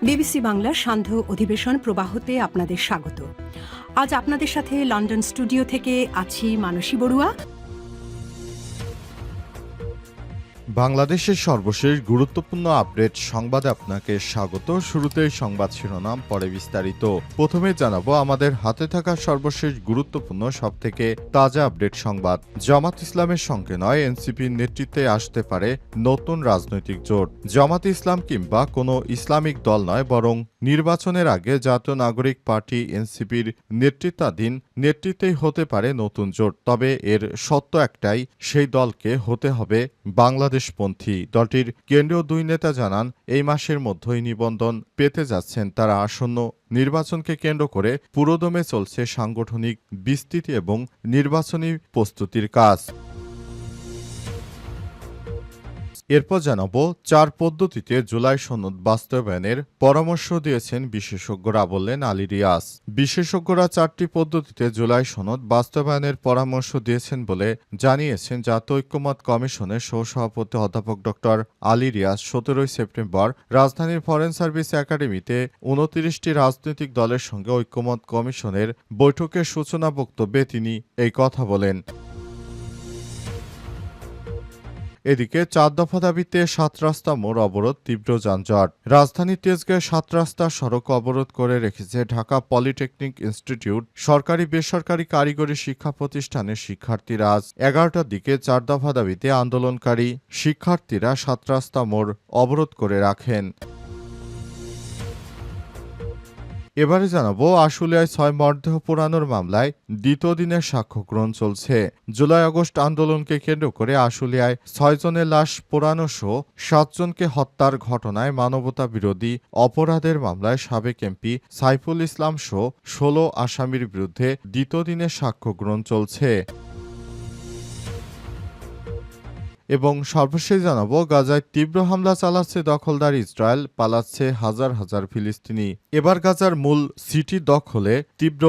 BBC বাংলার সান্ধ্য অধিবেশন প্রবাহতে আপনাদের স্বাগত। আজ আপনাদের সাথে লন্ডন স্টুডিও থেকে আছি মানসী বড়ুয়া। বাংলাদেশের সর্বশেষ গুরুত্বপূর্ণ আপডেট সংবাদে আপনাকে স্বাগত। শুরুতেই সংবাদ শিরোনাম, পরে বিস্তারিত। প্রথমে জানাবো আমাদের হাতে থাকা সর্বশেষ গুরুত্বপূর্ণ সবথেকে তাজা আপডেট সংবাদ। জামাত ইসলামের সঙ্গে নয়, এনসিপির নেতৃত্বে আসতে পারে নতুন রাজনৈতিক জোট। জামাত ইসলাম কিংবা কোনো ইসলামিক দল নয়, বরং নির্বাচনের আগে জাতীয় নাগরিক পার্টি এনসিপির নেতৃত্বেই হতে পারে নতুন জোট। তবে এর শর্ত একটাই, সেই দলকে হতে হবে বাংলাদেশপন্থী। দলটির কেন্দ্রীয় দুই নেতা জানান, এই মাসের মধ্যেই নিবন্ধন পেতে যাচ্ছেন তারা। আসন্ন নির্বাচনকে কেন্দ্র করে পুরোদমে চলছে সাংগঠনিক বিস্তৃতি এবং নির্বাচনী প্রস্তুতির কাজ। এরপর জানাবো, 4 পদ্ধতিতে জুলাই সনদ বাস্তবায়নের পরামর্শ দিয়েছেন বিশেষজ্ঞরা, বললেন আলী রিয়াজ। বিশেষজ্ঞরা 4টি পদ্ধতিতে জুলাই সনদ বাস্তবায়নের পরামর্শ দিয়েছেন বলে জানিয়েছেন জাতীয় ঐক্যমত্য কমিশনের সহসভাপতি অধ্যাপক ড আলী রিয়াজ। 17 সেপ্টেম্বর রাজধানীর ফরেন সার্ভিস একাডেমিতে 29টি রাজনৈতিক দলের সঙ্গে ঐক্যমত্য কমিশনের বৈঠকের সূচনা বক্তব্যে তিনি এই কথা বলেন। এদিকে 4 দফা দাবিতে 7 রাস্তা মোড় অবরোধ, তীব্র যানজট। রাজধানীর তেজগাঁয়ে 7 রাস্তা সড়ক অবরোধ করে রেখেছে ঢাকা পলিটেকনিক ইনস্টিটিউট সরকারি বেসরকারি কারিগরি শিক্ষা প্রতিষ্ঠানের শিক্ষার্থীরা। আজ 11টার দিকে 4 দফা দাবিতে আন্দোলনকারী শিক্ষার্থীরা 7 রাস্তা মোড় অবরোধ করে রাখেন। এবারে জানাবো, আশুলিয়ায় 6 মরদেহ পোড়ানোর মামলায় দ্বিতীয় দিনের সাক্ষ্য গ্রহণ চলছে। জুলাই আগস্ট আন্দোলনকে কেন্দ্র করে আশুলিয়ায় 6 জনের লাশ পোড়ানো সহ 7 জনকে হত্যার ঘটনায় মানবতা বিরোধী অপরাধের মামলায় সাবেক এমপি সাইফুল ইসলাম সহ 16 আসামির বিরুদ্ধে দ্বিতীয় দিনের সাক্ষ্য গ্রহণ চলছে। এবং সর্বশেষ জানাবো, গাজায় তীব্র হামলা চালাচ্ছে দখলদার ইসরায়েল, পালাচ্ছে হাজার হাজার ফিলিস্তিনি। এবার গাজার মূল সিটি দখলে তীব্র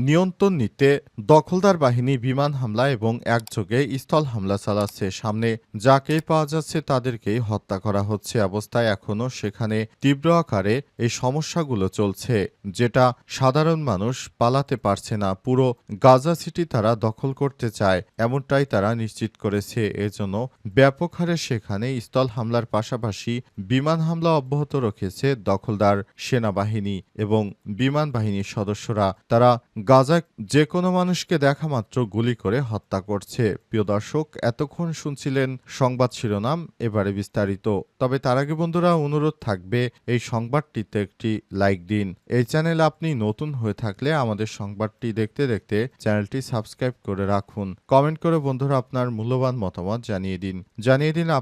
নিয়ন্ত্রণ নিতে দখলদার বাহিনী বিমান হামলা এবং একযোগে স্থল হামলা চালাচ্ছে। সামনে যাকেই পাওয়া যাচ্ছে তাদেরকেই হত্যা করা হচ্ছে। অবস্থায় এখনও সেখানে তীব্র আকারে এই সমস্যাগুলো চলছে, যেটা সাধারণ মানুষ পালাতে পারছে না। পুরো গাজা সিটি তারা দখল করতে চায়, এমনটাই তারা নিশ্চিত করেছে। এজন্য ব্যাপক হারে সেখানে স্থল হামলার পাশাপাশি বিমান হামলা অব্যাহত রেখেছে দখলদার সেনাবাহিনী এবং বিমান বাহিনীর সদস্যরা। তারা গাজায় যে কোনো মানুষকে দেখা মাত্র গুলি করে হত্যা করছে। প্রিয় দর্শক, এতক্ষণ শুনছিলেন সংবাদ শিরোনাম, এবারে বিস্তারিত। তবে তার আগে বন্ধুরা, অনুরোধ থাকবে এই সংবাদটিতে একটি লাইক দিন। এই চ্যানেলে আপনি নতুন হয়ে থাকলে আমাদের সংবাদটি দেখতে দেখতে চ্যানেলটি সাবস্ক্রাইব করে রাখুন। কমেন্ট করে বন্ধুরা আপনার মূল্যবান মতামত জানিয়ে দিন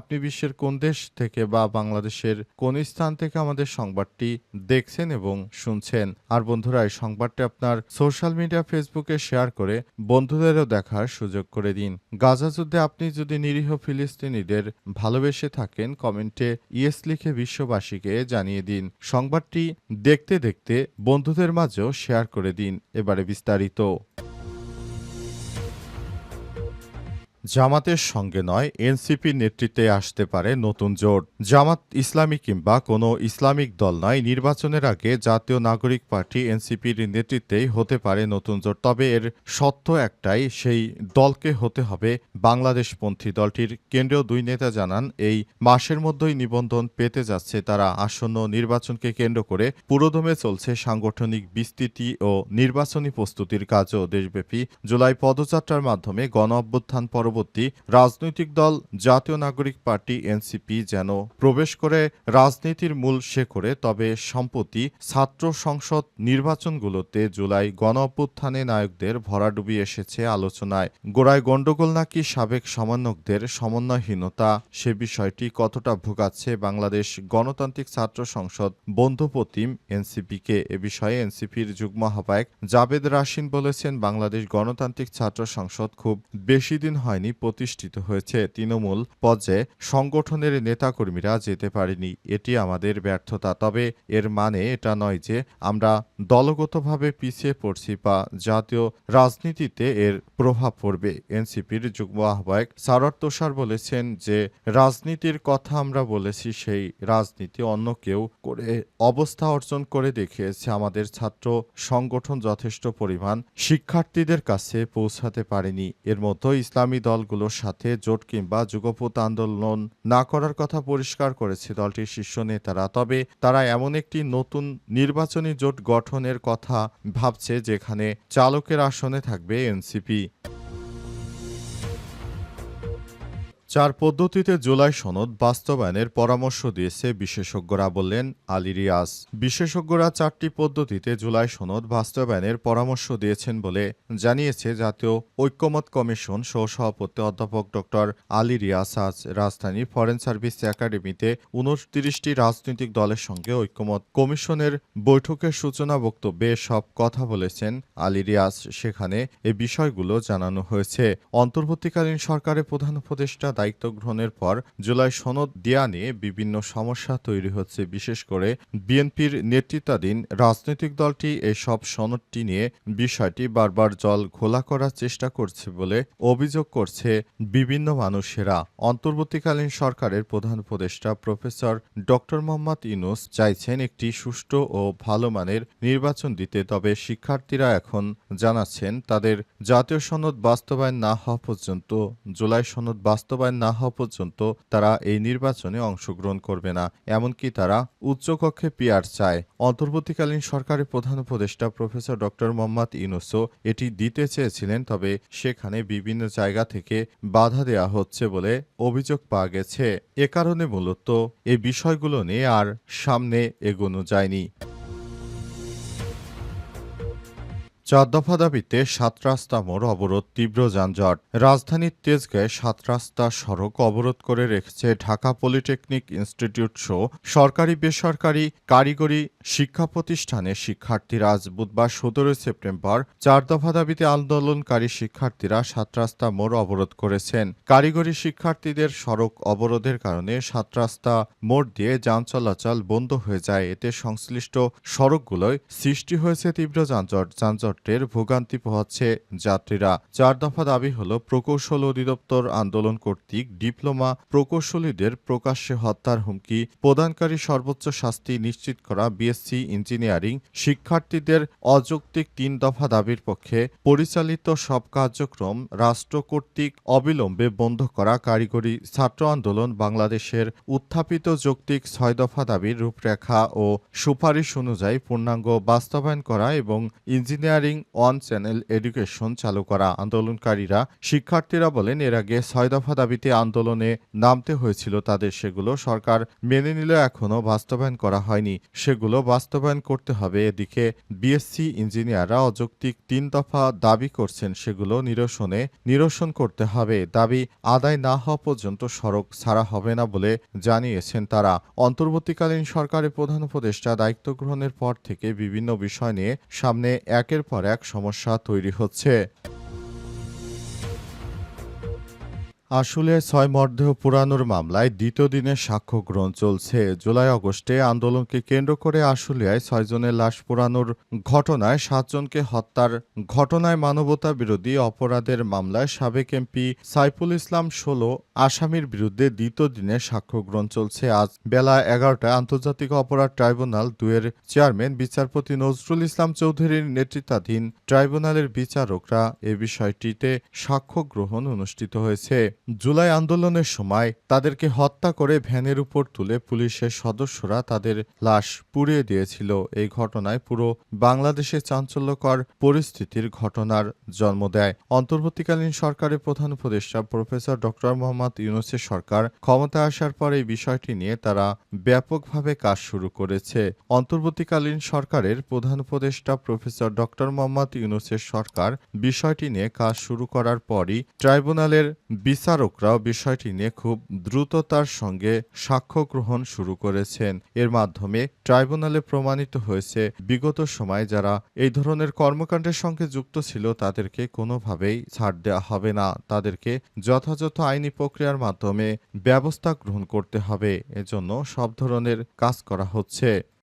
আপনি বিশ্বের কোন দেশ থেকে বা বাংলাদেশের কোন স্থান থেকে আমাদের সংবাদটি দেখছেন এবং শুনছেন। আর বন্ধুরা, এই সংবাদটি আপনার সোশ্যাল মিডিয়া ফেসবুকে শেয়ার করে বন্ধুদেরও দেখার সুযোগ করে দিন। গাজা যুদ্ধে আপনি যদি নিরীহ ফিলিস্তিনিদের ভালোবেসে থাকেন, কমেন্টে ইয়েস লিখে বিশ্ববাসীকে জানিয়ে দিন। সংবাদটি দেখতে দেখতে বন্ধুদের মাঝেও শেয়ার করে দিন। এবারে বিস্তারিত। জামাতের সঙ্গে নয়, এনসিপির নেতৃত্বে আসতে পারে নতুন জোট। জামাত ইসলামী কিংবা কোনো ইসলামিক দল নয়, নির্বাচনের আগে জাতীয় নাগরিক পার্টি এনসিপির নেতৃত্বেই হতে পারে নতুন জোট। তবে এর শর্ত একটাই, সেই দলকে হতে হবে বাংলাদেশপন্থী। দলটির কেন্দ্রীয় দুই নেতা জানান, এই মাসের মধ্যেই নিবন্ধন পেতে যাচ্ছে তারা। আসন্ন নির্বাচনকে কেন্দ্র করে পুরোদমে চলছে সাংগঠনিক বিস্তৃতি ও নির্বাচনী প্রস্তুতির কাজও। দেশব্যাপী জুলাই পদযাত্রার মাধ্যমে গণ অভ্যুত্থান পরবর্তী রাজনৈতিক দল জাতীয় নাগরিক পার্টি এনসিপি যেন প্রবেশ করে রাজনীতির মূল শেকড়ে। তবে সম্প্রতি ছাত্র সংসদ নির্বাচনগুলোতে জুলাই গণ অভ্যুত্থানে নায়কদের ভরাডুবি এসেছে আলোচনায়। গোড়ায় গণ্ডগোল নাকি সাবেক সমন্বয়কদের সমন্বয়হীনতা, সে বিষয়টি কতটা ভোগাচ্ছে বাংলাদেশ গণতান্ত্রিক ছাত্র সংসদ বন্ধুপ্রতিম এনসিপিকে। এ বিষয়ে এনসিপির যুগ্ম আহ্বায়ক জাবেদ রাশিন বলেছেন, বাংলাদেশ গণতান্ত্রিক ছাত্র সংসদ খুব বেশি দিন হয়নি বাহিনী প্রতিষ্ঠিত হয়েছে, তৃণমূল পর্যায়ে সংগঠনের নেতাকর্মীরা যেতে পারেনি। এটি আমাদের ব্যর্থতা। তবে এর মানে এটা নয় যে আমরা দলগতভাবে পিছিয়ে পড়ছি বা জাতীয় রাজনীতিতে এর প্রভাব পড়বে। এনসিপির যুগ্ম আহ্বায়ক সারোয়ার তুষার বলেছেন যে রাজনীতির কথা আমরা বলেছি, সেই রাজনীতি অন্য কেউ করে অবস্থা অর্জন করে দেখিয়েছে। আমাদের ছাত্র সংগঠন যথেষ্ট পরিমাণ শিক্ষার্থীদের কাছে পৌঁছাতে পারেনি। এর মধ্যে ইসলামী দলগুলোর সাথে জোট কিংবা যুগপৎ আন্দোলন না করার কথা পরিষ্কার করেছে দলটির শীর্ষ নেতারা। তবে তারা এমন একটি নতুন নির্বাচনী জোট গঠনের কথা ভাবছে যেখানে চালকের আসনে থাকবে এনসিপি। 4 পদ্ধতিতে জুলাই সনদ বাস্তবায়নের পরামর্শ দিয়েছে বিশেষজ্ঞরা, বললেন আলী রিয়াজ। বিশেষজ্ঞরা 4টি পদ্ধতিতে জুলাই সনদ বাস্তবায়নের পরামর্শ দিয়েছেন বলে জানিয়েছে জাতীয় ঐক্যমত কমিশন সহসভাপতি অধ্যাপক ড আলী রিয়াজ আজ রাজধানীর ফরেন সার্ভিস একাডেমিতে 29টি রাজনৈতিক দলের সঙ্গে ঐক্যমত কমিশনের বৈঠকের সূচনা বক্তব্যে সব কথা বলেছেন আলী রিয়াজ। সেখানে এ বিষয়গুলো জানানো হয়েছে। অন্তর্বর্তীকালীন সরকারের প্রধান উপদেষ্টা দায়িত্ব গ্রহণের পর জুলাই সনদ দেয়া নিয়ে বিভিন্ন সমস্যা তৈরি হচ্ছে। বিশেষ করে বিএনপির নেতৃত্বাধীন রাজনৈতিক দলটি এসব সনদটি নিয়ে বিষয়টি বারবার জল ঘোলা করার চেষ্টা করছে বলে অভিযোগ করছে বিভিন্ন মানুষেরা। অন্তর্বর্তীকালীন সরকারের প্রধান উপদেষ্টা প্রফেসর ড মোহাম্মদ ইউনূস চাইছেন একটি সুষ্ঠু ও ভালো মানের নির্বাচন দিতে। তবে শিক্ষার্থীরা এখন জানাচ্ছেন তাদের জাতীয় সনদ বাস্তবায়ন না হওয়া পর্যন্ত, জুলাই সনদ বাস্তবায়ন না হওয়া পর্যন্ত তারা এই নির্বাচনে অংশগ্রহণ করবে না। এমনকি তারা উচ্চকক্ষে পিআর চায়। অন্তর্বর্তীকালীন সরকারের প্রধান উপদেষ্টা প্রফেসর ড মোহাম্মদ ইউনূসও এটি দিতে চেয়েছিলেন, তবে সেখানে বিভিন্ন জায়গা থেকে বাধা দেওয়া হচ্ছে বলে অভিযোগ পাওয়া গেছে। এ কারণে মূলত এই বিষয়গুলো নিয়ে আর সামনে এগোনো যায়নি। 4 দফা দাবিতে 7 রাস্তা মোড় অবরোধ, তীব্র যানজট। রাজধানীর তেজগাঁয়ে 7 রাস্তা সড়ক অবরোধ করে রেখেছে ঢাকা পলিটেকনিক ইনস্টিটিউট সহ সরকারি বেসরকারি কারিগরি শিক্ষা প্রতিষ্ঠানের শিক্ষার্থীরা। আজ বুধবার 17 সেপ্টেম্বর 4 দফা দাবিতে আন্দোলনকারী শিক্ষার্থীরা 7 রাস্তা মোড় অবরোধ করেছেন। কারিগরি শিক্ষার্থীদের সড়ক অবরোধের কারণে 7 রাস্তা মোড় দিয়ে যান চলাচল বন্ধ হয়ে যায়। এতে সংশ্লিষ্ট সড়কগুলোয় সৃষ্টি হয়েছে তীব্র যানজট ভোগান্তি পোহাচ্ছে যাত্রীরা। 4 দফা দাবি হল প্রকৌশল অধিদপ্তর আন্দোলন কর্তৃক ডিপ্লোমা প্রকৌশলীদের প্রকাশ্যে হত্যার হুমকি প্রদানকারী সর্বোচ্চ শাস্তি নিশ্চিত করা, বিএসসি ইঞ্জিনিয়ারিং শিক্ষার্থীদের অযৌক্তিক 3 দফা দাবির পক্ষে পরিচালিত সব কার্যক্রম রাষ্ট্র কর্তৃক অবিলম্বে বন্ধ করা, কারিগরি ছাত্র আন্দোলন বাংলাদেশের উত্থাপিত যৌক্তিক 6 দফা দাবির রূপরেখা ও সুপারিশ অনুযায়ী পূর্ণাঙ্গ বাস্তবায়ন করা এবং ইঞ্জিনিয়ারিং অন চ্যানেল এডুকেশন চালু করা। আন্দোলনকারীরা শিক্ষার্থীরা বলেন, এর আগে 6 দফা দাবিতে আন্দোলনে নামতে হয়েছিল তাদের, সেগুলো সরকার মেনে নিলেও এখনও বাস্তবায়ন করা হয়নি। সেগুলো বাস্তবায়ন করতে হবে। এদিকে বিএসসি ইঞ্জিনিয়াররা অযৌক্তিক 3 দফা দাবি করছেন, সেগুলো নিরসন করতে হবে। দাবি আদায় না হওয়া পর্যন্ত সড়ক ছাড়া হবে না বলে জানিয়েছেন তারা। অন্তর্বর্তীকালীন সরকারের প্রধান উপদেষ্টা দায়িত্ব গ্রহণের পর থেকে বিভিন্ন বিষয় নিয়ে সামনে একের পর এক সমস্যা তৈরি হচ্ছে। আশুলিয়ায় 6 মরদেহ পোড়ানোর মামলায় দ্বিতীয় দিনের সাক্ষ্য গ্রহণ চলছে। জুলাই-আগস্টে আন্দোলনকে কেন্দ্র করে আশুলিয়ায় 6 জনের লাশ পোড়ানোর ঘটনায় 7 জনকে হত্যার ঘটনায় মানবতা বিরোধী অপরাধের মামলায় সাবেক এমপি সাইফুল ইসলাম 16 আসামির বিরুদ্ধে দ্বিতীয় দিনের সাক্ষ্য গ্রহণ চলছে। আজ বেলা 11টায় আন্তর্জাতিক অপরাধ ট্রাইব্যুনাল 2-এর চেয়ারম্যান বিচারপতি নজরুল ইসলাম চৌধুরীর নেতৃত্বাধীন ট্রাইব্যুনালের বিচারকরা এ বিষয়টিতে সাক্ষ্য গ্রহণ অনুষ্ঠিত হয়েছে। জুলাই আন্দোলনের সময় তাদেরকে হত্যা করে ভ্যানের উপর তুলে পুলিশের সদস্যরা তাদের লাশ পুড়িয়ে দিয়েছিল। এই ঘটনায় পুরো বাংলাদেশে চাঞ্চল্যকর পরিস্থিতির ঘটনার জন্ম দেয়। অন্তর্বর্তীকালীন সরকারের প্রধান উপদেষ্টা প্রফেসর ড মোহাম্মদ ইউনূসের সরকার ক্ষমতায় আসার পর এই বিষয়টি নিয়ে তারা ব্যাপকভাবে কাজ শুরু করেছে। অন্তর্বর্তীকালীন সরকারের প্রধান উপদেষ্টা প্রফেসর ড মোহাম্মদ ইউনূসের সরকার বিষয়টি নিয়ে কাজ শুরু করার পরই ট্রাইব্যুনালের বিচারক বিচারকরাও বিষয়টি নিয়ে খুব দ্রুততার সঙ্গে সাক্ষ্য গ্রহণ শুরু করেছেন। এর মাধ্যমে ট্রাইব্যুনালে প্রমাণিত হয়েছে বিগত সময়ে যারা এই ধরনের কর্মকাণ্ডের সঙ্গে যুক্ত ছিল তাদেরকে কোনোভাবেই ছাড় দেওয়া হবে না, তাদেরকে যথাযথ আইনি প্রক্রিয়ার মাধ্যমে ব্যবস্থা গ্রহণ করতে হবে। এজন্য সব ধরনের কাজ করা হচ্ছে।